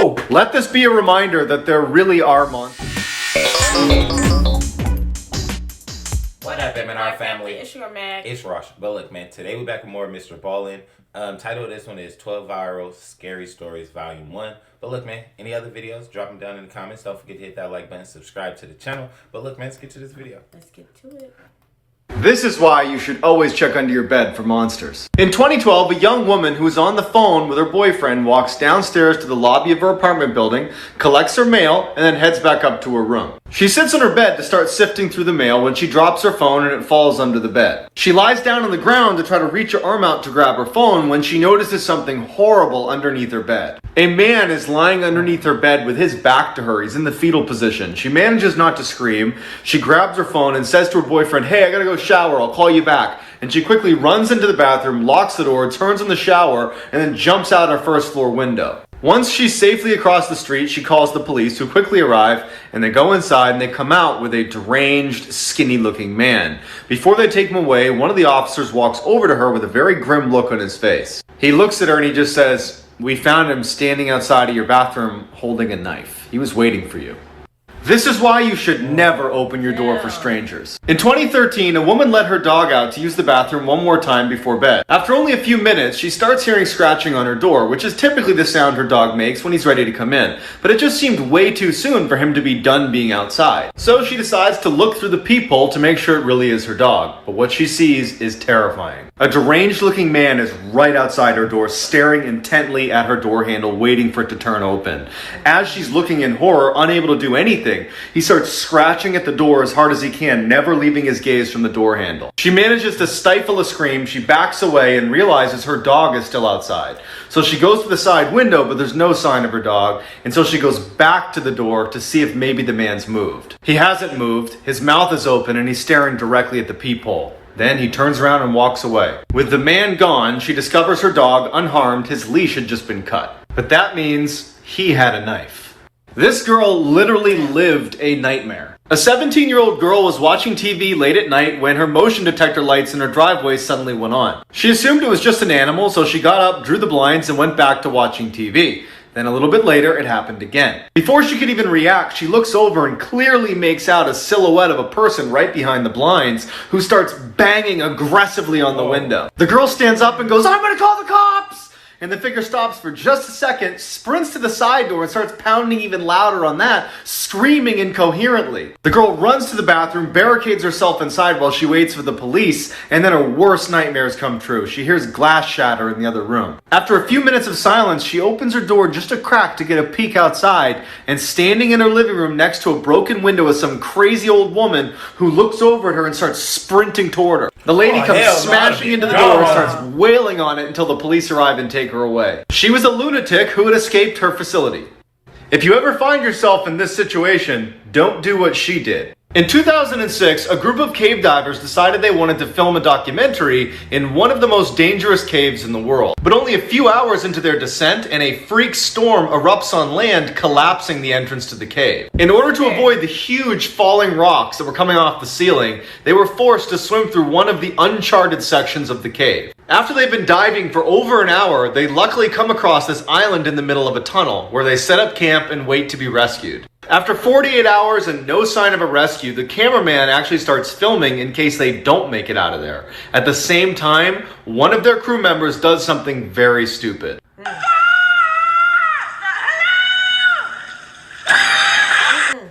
Whoa! Let this be a reminder that there really are monsters. What up, M&R family? It's your Mac. It's Rosh. But look, man, today we're back with more Mr. Ballin. Title of this one is 12 Viral Scary Stories Volume 1. But look, man, any other videos, drop them down in the comments. Don't forget to hit that like button, subscribe to the channel. But look, man, let's get to this video. Let's get to it. This is why you should always check under your bed for monsters. In 2012, a young woman who is on the phone with her boyfriend walks downstairs to the lobby of her apartment building, collects her mail, and then heads back up to her room. She sits on her bed to start sifting through the mail when she drops her phone and it falls under the bed. She lies down on the ground to try to reach her arm out to grab her phone when she notices something horrible underneath her bed. A man is lying underneath her bed with his back to her. He's in the fetal position. She manages not to scream. She grabs her phone and says to her boyfriend, "Hey, I gotta go shower. I'll call you back." And she quickly runs into the bathroom, locks the door, turns on the shower, and then jumps out her first floor window. Once she's safely across the street, she calls the police, who quickly arrive, and they go inside and they come out with a deranged, skinny-looking man. Before they take him away, one of the officers walks over to her with a very grim look on his face. He looks at her and he just says, "We found him standing outside of your bathroom holding a knife. He was waiting for you." This is why you should never open your door for strangers. In 2013, a woman let her dog out to use the bathroom one more time before bed. After only a few minutes, she starts hearing scratching on her door, which is typically the sound her dog makes when he's ready to come in. But it just seemed way too soon for him to be done being outside. So she decides to look through the peephole to make sure it really is her dog. But what she sees is terrifying. A deranged looking man is right outside her door, staring intently at her door handle, waiting for it to turn open. As she's looking in horror, unable to do anything, he starts scratching at the door as hard as he can, never leaving his gaze from the door handle. She manages to stifle a scream. She backs away and realizes her dog is still outside. So she goes to the side window, but there's no sign of her dog, and so she goes back to the door to see if maybe the man's moved. He hasn't moved. His mouth is open and he's staring directly at the peephole. Then he turns around and walks away. With the man gone, she discovers her dog unharmed. His leash had just been cut. But that means he had a knife. This girl literally lived a nightmare. A 17-year-old girl was watching TV late at night when her motion detector lights in her driveway suddenly went on. She assumed it was just an animal, so she got up, drew the blinds, and went back to watching TV. Then a little bit later, it happened again. Before she could even react, she looks over and clearly makes out a silhouette of a person right behind the blinds who starts banging aggressively on the window. The girl stands up and goes, "I'm gonna call the cops!" And the figure stops for just a second, sprints to the side door and starts pounding even louder on that, screaming incoherently. The girl runs to the bathroom, barricades herself inside while she waits for the police, and then her worst nightmares come true. She hears glass shatter in the other room. After a few minutes of silence, she opens her door just a crack to get a peek outside, and standing in her living room next to a broken window is some crazy old woman who looks over at her and starts sprinting toward her. The lady comes smashing into the door and starts wailing on it until the police arrive and take her away. She was a lunatic who had escaped her facility. If you ever find yourself in this situation, don't do what she did. In 2006, a group of cave divers decided they wanted to film a documentary in one of the most dangerous caves in the world. But only a few hours into their descent, and a freak storm erupts on land, collapsing the entrance to the cave. In order to avoid the huge falling rocks that were coming off the ceiling, they were forced to swim through one of the uncharted sections of the cave. After they've been diving for over an hour, they luckily come across this island in the middle of a tunnel, where they set up camp and wait to be rescued. After 48 hours and no sign of a rescue, the cameraman actually starts filming in case they don't make it out of there. At the same time, one of their crew members does something very stupid.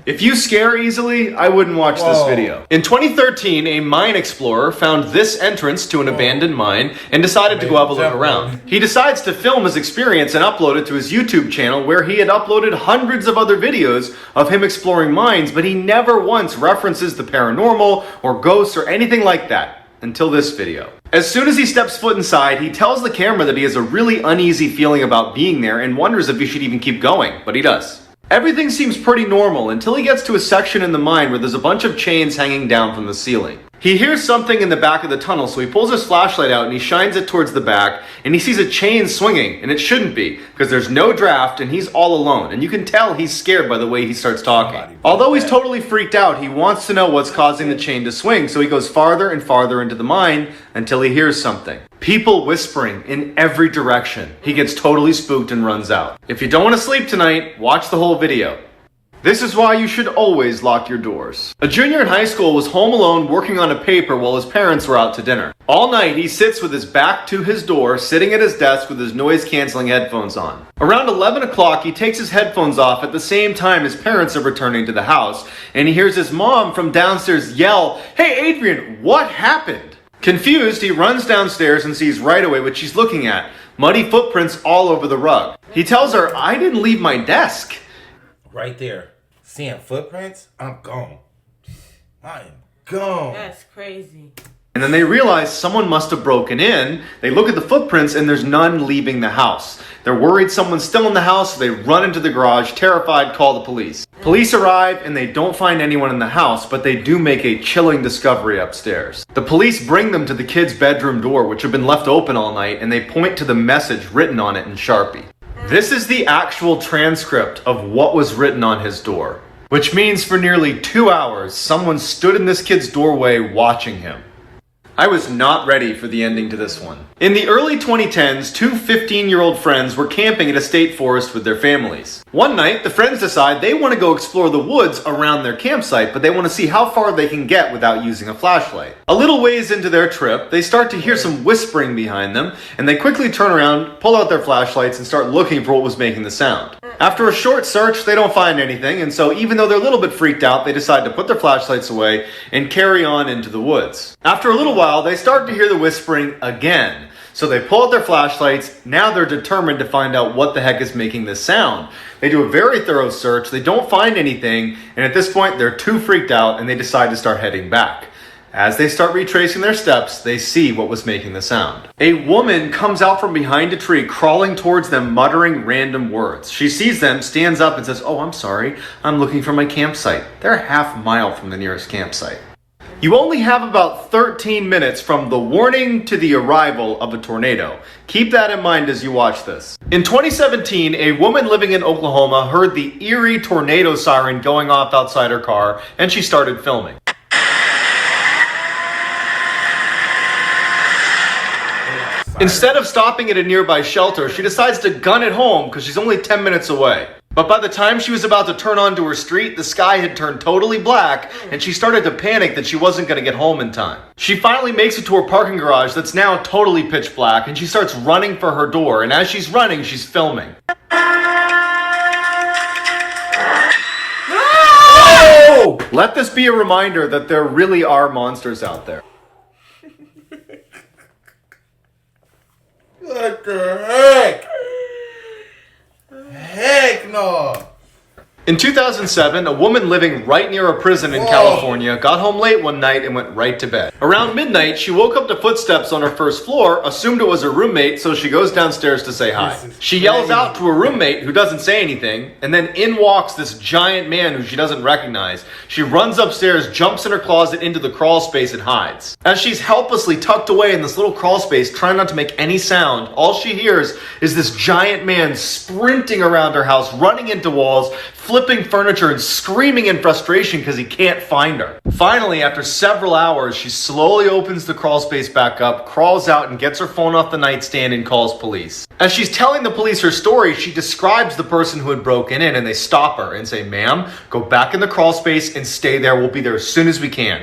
If you scare easily, I wouldn't watch this video. In 2013, a mine explorer found this entrance to an abandoned mine and decided to go have a look around. He decides to film his experience and upload it to his YouTube channel, where he had uploaded hundreds of other videos of him exploring mines, but he never once references the paranormal or ghosts or anything like that. Until this video. As soon as he steps foot inside, he tells the camera that he has a really uneasy feeling about being there and wonders if he should even keep going, but he does. Everything seems pretty normal until he gets to a section in the mine where there's a bunch of chains hanging down from the ceiling. He hears something in the back of the tunnel, so he pulls his flashlight out and he shines it towards the back, and he sees a chain swinging, and it shouldn't be, because there's no draft and he's all alone, and you can tell he's scared by the way he starts talking. Although he's totally freaked out, he wants to know what's causing the chain to swing, so he goes farther and farther into the mine until he hears something. People whispering in every direction. He gets totally spooked and runs out. If you don't want to sleep tonight, watch the whole video. This is why you should always lock your doors. A junior in high school was home alone working on a paper while his parents were out to dinner. All night he sits with his back to his door, sitting at his desk with his noise-canceling headphones on. Around 11 o'clock he takes his headphones off at the same time his parents are returning to the house, and he hears his mom from downstairs yell, "Hey Adrian, what happened?" Confused, he runs downstairs and sees right away what she's looking at, muddy footprints all over the rug. He tells her, "I didn't leave my desk." Right there. Seeing footprints? I'm gone. I am gone. That's crazy. And then they realize someone must have broken in. They look at the footprints and there's none leaving the house. They're worried someone's still in the house, so they run into the garage, terrified, call the police. Police arrive and they don't find anyone in the house, but they do make a chilling discovery upstairs. The police bring them to the kid's bedroom door, which had been left open all night, and they point to the message written on it in Sharpie. This is the actual transcript of what was written on his door, which means for nearly 2 hours, someone stood in this kid's doorway watching him. I was not ready for the ending to this one. In the early 2010s, two 15-year-old friends were camping at a state forest with their families. One night, the friends decide they want to go explore the woods around their campsite, but they want to see how far they can get without using a flashlight. A little ways into their trip, they start to hear some whispering behind them, and they quickly turn around, pull out their flashlights, and start looking for what was making the sound. After a short search, they don't find anything, and so even though they're a little bit freaked out, they decide to put their flashlights away and carry on into the woods. After a little while, they start to hear the whispering again. So they pull out their flashlights. Now they're determined to find out what the heck is making this sound. They do a very thorough search. They don't find anything, and at this point, they're too freaked out, and they decide to start heading back. As they start retracing their steps, they see what was making the sound. A woman comes out from behind a tree, crawling towards them, muttering random words. She sees them, stands up, and says, "Oh, I'm sorry. I'm looking for my campsite." They're a half mile from the nearest campsite. You only have about 13 minutes from the warning to the arrival of a tornado. Keep that in mind as you watch this. In 2017, a woman living in Oklahoma heard the eerie tornado siren going off outside her car, and she started filming. Instead of stopping at a nearby shelter, she decides to gun it home because she's only 10 minutes away. But by the time she was about to turn onto her street, the sky had turned totally black, and she started to panic that she wasn't going to get home in time. She finally makes it to her parking garage that's now totally pitch black, and she starts running for her door, and as she's running, she's filming. Oh! Let this be a reminder that there really are monsters out there. What the heck? Heck no! In 2007, a woman living right near a prison in California got home late one night and went right to bed. Around midnight, she woke up to footsteps on her first floor, assumed it was her roommate, so she goes downstairs to say hi. She yells out to her roommate, who doesn't say anything, and then in walks this giant man who she doesn't recognize. She runs upstairs, jumps in her closet into the crawl space, and hides. As she's helplessly tucked away in this little crawl space, trying not to make any sound, all she hears is this giant man sprinting around her house, running into walls, flipping furniture, and screaming in frustration because he can't find her. Finally, after several hours, she slowly opens the crawl space back up, crawls out, and gets her phone off the nightstand and calls police. As she's telling the police her story, she describes the person who had broken in, and they stop her and say, "Ma'am, go back in the crawl space and stay there. We'll be there as soon as we can."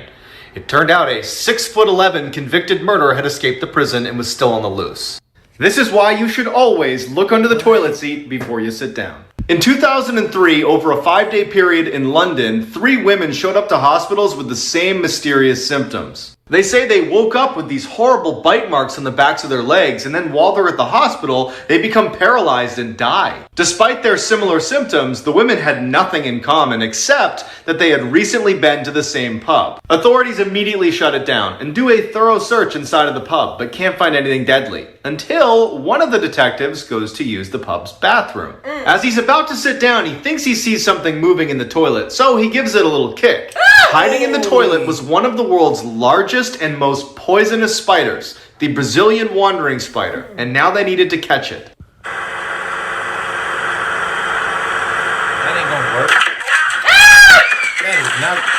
It turned out a 6'11" convicted murderer had escaped the prison and was still on the loose. This is why you should always look under the toilet seat before you sit down. In 2003, over a 5-day period in London, 3 women showed up to hospitals with the same mysterious symptoms. They say they woke up with these horrible bite marks on the backs of their legs, and then while they're at the hospital, they become paralyzed and die. Despite their similar symptoms, the women had nothing in common except that they had recently been to the same pub. Authorities immediately shut it down and do a thorough search inside of the pub, but can't find anything deadly, until one of the detectives goes to use the pub's bathroom. As he's about to sit down, he thinks he sees something moving in the toilet, so he gives it a little kick. Hiding in the toilet was one of the world's largest and most poisonous spiders, the Brazilian wandering spider, and now they needed to catch it. That ain't gonna work. That is not.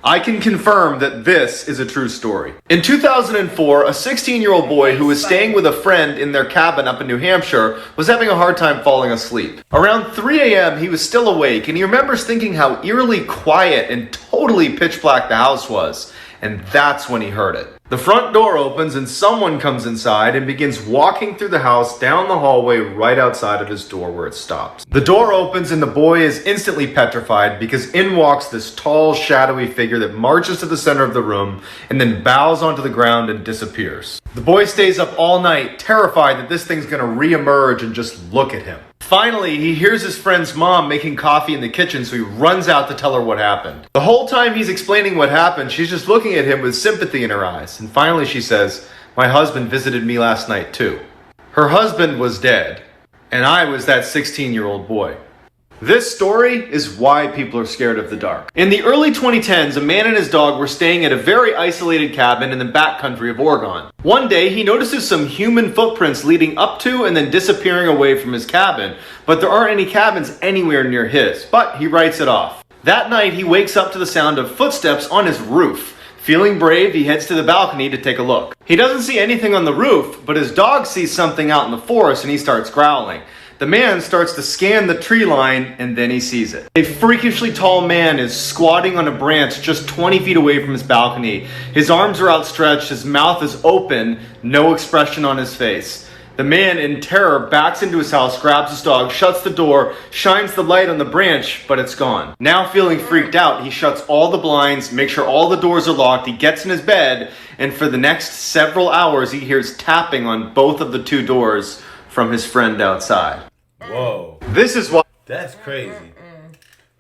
I can confirm that this is a true story. In 2004, a 16-year-old boy who was staying with a friend in their cabin up in New Hampshire was having a hard time falling asleep. Around 3 a.m., he was still awake, and he remembers thinking how eerily quiet and totally pitch black the house was. And that's when he heard it. The front door opens and someone comes inside and begins walking through the house down the hallway right outside of his door where it stops. The door opens and the boy is instantly petrified because in walks this tall, shadowy figure that marches to the center of the room and then bows onto the ground and disappears. The boy stays up all night, terrified that this thing's gonna re-emerge and just look at him. Finally, he hears his friend's mom making coffee in the kitchen, so he runs out to tell her what happened. The whole time he's explaining what happened, she's just looking at him with sympathy in her eyes. And finally she says, "My husband visited me last night too." Her husband was dead, and I was that 16-year-old boy. This story is why people are scared of the dark. In the early 2010s, a man and his dog were staying at a very isolated cabin in the backcountry of Oregon. One day, he notices some human footprints leading up to and then disappearing away from his cabin, but there aren't any cabins anywhere near his, but he writes it off. That night, he wakes up to the sound of footsteps on his roof. Feeling brave, he heads to the balcony to take a look. He doesn't see anything on the roof, but his dog sees something out in the forest and he starts growling. The man starts to scan the tree line, and then he sees it. A freakishly tall man is squatting on a branch just 20 feet away from his balcony. His arms are outstretched, his mouth is open, no expression on his face. The man, in terror, backs into his house, grabs his dog, shuts the door, shines the light on the branch, but it's gone. Now feeling freaked out, he shuts all the blinds, makes sure all the doors are locked, he gets in his bed, and for the next several hours, he hears tapping on both of the two doors from his friend outside. Whoa. This is why. That's crazy.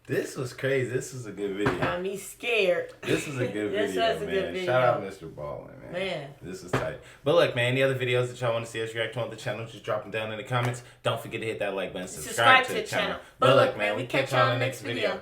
This was crazy. This was a good video. Got me scared. This was a good This video, was a man. good video. Shout out Mr. Ballin, man. Man. This is tight. But look, man, any other videos that y'all want to see us react to on the channel, just drop them down in the comments. Don't forget to hit that like button, subscribe to the channel. But look, man, we catch y'all in the next video.